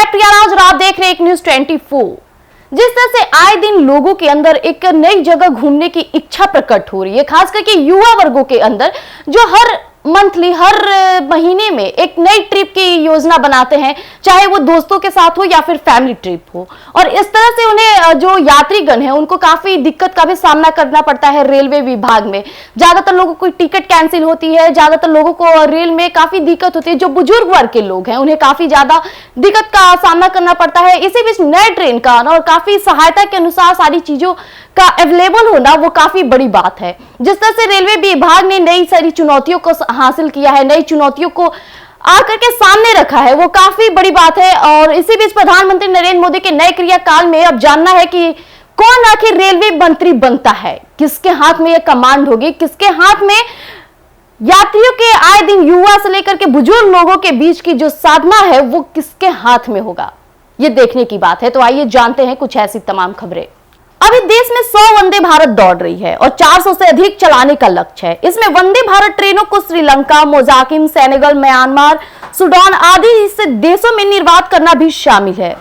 मैं प्रिया राज और आप देख रहे हैं एक न्यूज 24। जिस तरह से आए दिन लोगों के अंदर एक नई जगह घूमने की इच्छा प्रकट हो रही है, खास करके युवा वर्गों के अंदर, जो हर मंथली हर महीने में एक नई ट्रिप की योजना बनाते हैं, चाहे वो दोस्तों के साथ हो या फिर फैमिली ट्रिप हो। और इस तरह से उन्हें जो यात्रीगण है उनको काफी दिक्कत का भी सामना करना पड़ता है रेलवे विभाग में। ज्यादातर लोगों की टिकट कैंसिल होती है, ज्यादातर लोगों को रेल में काफी दिक्कत होती है। जो बुजुर्ग वर्ग के लोग हैं उन्हें काफी ज्यादा दिक्कत का सामना करना पड़ता है। इसी बीच नए ट्रेन का आना और काफी सहायता के अनुसार सारी चीजों का अवेलेबल होना वो काफी बड़ी बात है। जिस तरह से रेलवे विभाग ने नई सारी चुनौतियों को हासिल किया है, नई चुनौतियों को आकर के सामने रखा है, वो काफी बड़ी बात है। और इसी बीच प्रधानमंत्री नरेंद्र मोदी के नए क्रियाकाल में अब जानना है कि कौन आखिर रेलवे मंत्री बनता है, किसके हाथ में यह कमांड होगी, किसके हाथ में यात्रियों के आए दिन युवा से लेकर के बुजुर्ग लोगों के बीच की जो साधना है वो किसके हाथ में होगा, ये देखने की बात है। तो आइए जानते हैं कुछ ऐसी तमाम खबरें। अभी देश में 100 वंदे भारत दौड़ रही है और 400 से अधिक चलाने का लक्ष्य है। इसमें वंदे भारत ट्रेनों को श्रीलंका, मोजाकिम, सेनेगल, म्यांमार, सूडान आदि देशों में निर्बाध करना भी शामिल है।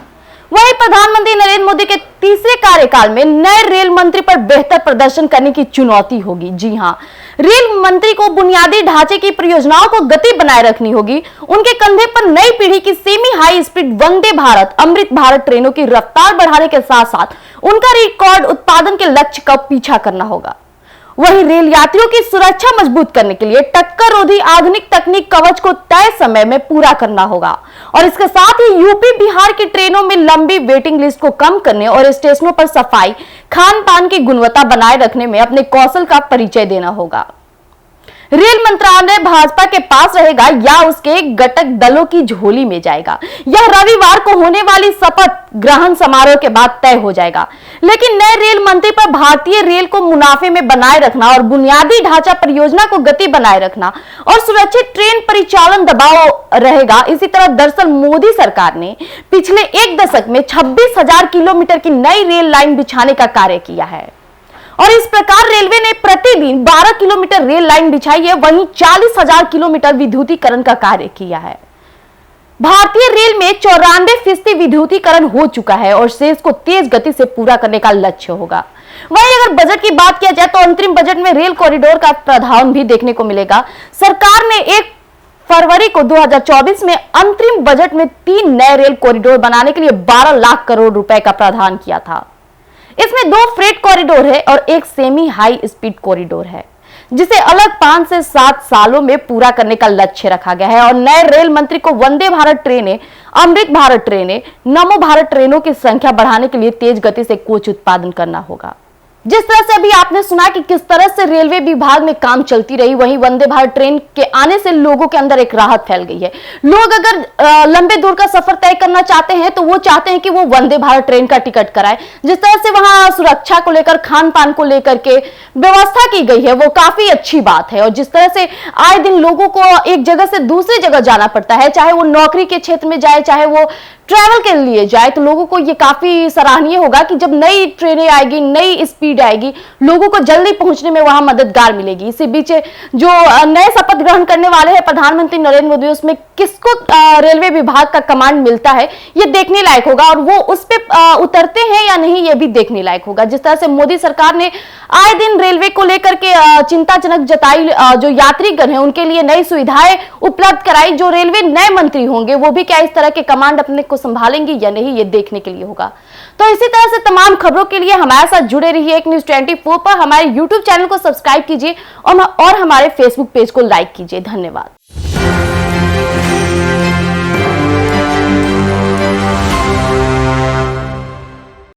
वहीं प्रधानमंत्री नरेंद्र मोदी के तीसरे कार्यकाल में नए रेल मंत्री पर बेहतर प्रदर्शन करने की चुनौती होगी। जी हां, रेल मंत्री को बुनियादी ढांचे की परियोजनाओं को गति बनाए रखनी होगी। उनके कंधे पर नई पीढ़ी की semi high speed Vande Bharat, Amrit Bharat ट्रेनों की रफ्तार बढ़ाने के साथ साथ उनका रिकॉर्ड उत्पादन के लक्ष्य का पीछा करना होगा। वहीं रेल यात्रियों की सुरक्षा मजबूत करने के लिए टक्कर रोधी आधुनिक तकनीक कवच को तय समय में पूरा करना होगा। और इसके साथ ही यूपी बिहार की ट्रेनों में लंबी वेटिंग लिस्ट को कम करने और स्टेशनों पर सफाई, खान पान की गुणवत्ता बनाए रखने में अपने कौशल का परिचय देना होगा। रेल मंत्रालय भाजपा के पास रहेगा या उसके घटक दलों की झोली में जाएगा, यह रविवार को होने वाली शपथ ग्रहण समारोह के बाद तय हो जाएगा। लेकिन नए रेल मंत्री पर भारतीय रेल को मुनाफे में बनाए रखना और बुनियादी ढांचा परियोजना को गति बनाए रखना और सुरक्षित ट्रेन परिचालन दबाव रहेगा। इसी तरह दरअसल मोदी सरकार ने पिछले एक दशक में 26,000 किलोमीटर की नई रेल लाइन बिछाने का कार्य किया है और इस प्रकार रेलवे ने प्रतिदिन 12 किलोमीटर रेल लाइन बिछाई है। वहीं 40,000 किलोमीटर विद्युतीकरण का कार्य किया है। भारतीय रेल में 94% विद्युतीकरण हो चुका है और शेष को तेज गति से पूरा करने का लक्ष्य होगा। वहीं अगर बजट की बात किया जाए तो अंतरिम बजट में रेल कॉरिडोर का प्रावधान भी देखने को मिलेगा। सरकार ने 1 फरवरी को 2024 में अंतरिम बजट में 3 नए रेल कॉरिडोर बनाने के लिए 12 लाख करोड़ रुपए का प्रावधान किया था। इसमें 2 फ्रेट कॉरिडोर है और 1 सेमी हाई स्पीड कॉरिडोर है, जिसे अलग 5 से 7 सालों में पूरा करने का लक्ष्य रखा गया है। और नए रेल मंत्री को वंदे भारत ट्रेनें, अमृत भारत ट्रेनें, नमो भारत ट्रेनों की संख्या बढ़ाने के लिए तेज गति से कोच उत्पादन करना होगा। जिस तरह से अभी आपने सुना कि किस तरह से रेलवे विभाग में काम चलती रही, वहीं वंदे भारत ट्रेन के आने से लोगों के अंदर एक राहत फैल गई है। लोग अगर लंबे दूर का सफर तय करना चाहते हैं तो वो चाहते हैं कि वो वंदे भारत ट्रेन का टिकट कराएं। जिस तरह से वहां सुरक्षा को लेकर, खान पान को लेकर के व्यवस्था की गई है वो काफी अच्छी बात है। और जिस तरह से आए दिन लोगों को एक जगह से दूसरी जगह जाना पड़ता है, चाहे वो नौकरी के क्षेत्र में जाए, चाहे वो ट्रैवल के लिए जाए, तो लोगों को ये काफी सराहनीय होगा कि जब नई ट्रेनें आएगी, नई स्पीड आएगी, लोगों को जल्दी पहुंचने में वहां मददगार मिलेगी। इसी बीच जो नए शपथ ग्रहण करने वाले हैं प्रधानमंत्री नरेंद्र मोदी, उसमें किसको रेलवे विभाग का कमांड मिलता है ये देखने लायक होगा और वो उस पे उतरते हैं या नहीं ये भी देखने लायक होगा। जिस तरह से मोदी सरकार ने आए दिन रेलवे को लेकर के चिंताजनक जताई, जो यात्रीगण है उनके लिए नई सुविधाएं उपलब्ध कराई, जो रेलवे नए मंत्री होंगे वो भी क्या इस तरह के कमांड अपने को संभालेंगे या नहीं ये देखने के लिए होगा। तो इसी तरह से तमाम खबरों के लिए हमारे साथ जुड़े रहिए एक न्यूज 24 पर। हमारे YouTube चैनल को सब्सक्राइब कीजिए और हमारे Facebook पेज को लाइक कीजिए। धन्यवाद।